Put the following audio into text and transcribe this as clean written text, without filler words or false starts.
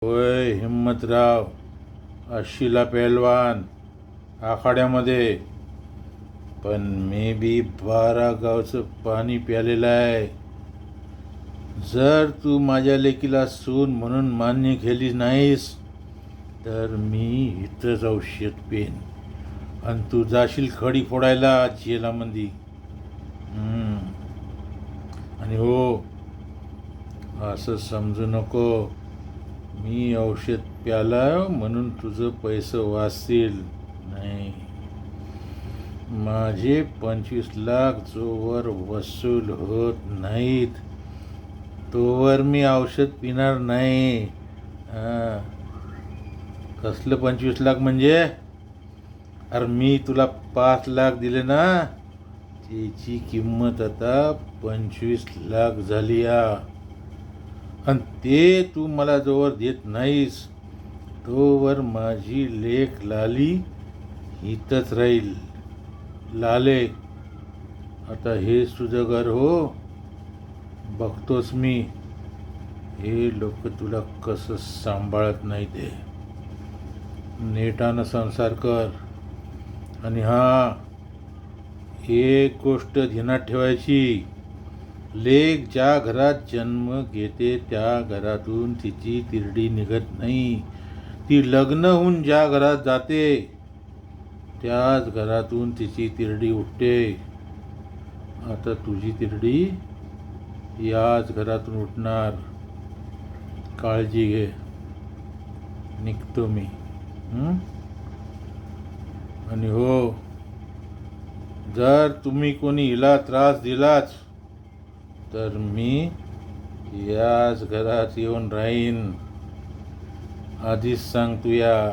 होय हिम्मतराव, अशिला पेलवान आखाड्यामध्ये. पण मी बी 12 गावचं पाणी प्यालेलं आहे. जर तू माझ्या लेकीला सून म्हणून मान्य केली नाहीस तर मी इथंच औषध पेन आणि तू जाशील खडी फोडायला जेलामध्ये. आणि हो, असं समजू नको मी औषध प्याला म्हणून तुझं पैसे वाचतील. नाही, माझे 25 लाख जोवर वसूल होत नाहीत तोवर मी औषध पिणार नाही. कसलं 25 लाख म्हणजे? अरे मी तुला 5 लाख दिले ना, त्याची किंमत आता 25 लाख झाली आणि ते तू मला जोवर देत नाहीस तोवर माझी लेक लाली इथंच राहील. लाले, आता हेच तुझं घर हो? बघतोस मी हे लोक तुला कसं सांभाळत नाही ते. नेटानं संसार कर. आणि एक गोष्ट ध्यानात ठेवायची, लेक ज्या घरात जन्म घेते त्या घरातून तिची तिरडी निघत नाही. ती लग्न होऊन ज्या घरात जाते त्याच घरातून तिची तिरडी उठते. आता तुझी तिरडी याच घरातून उठणार. काळजी घे. निघतो मी. आणि हो, जर तुम्ही कोणी हिला त्रास दिलाच तर मी याच घरात येऊन राहीन. आधीच सांगतो या.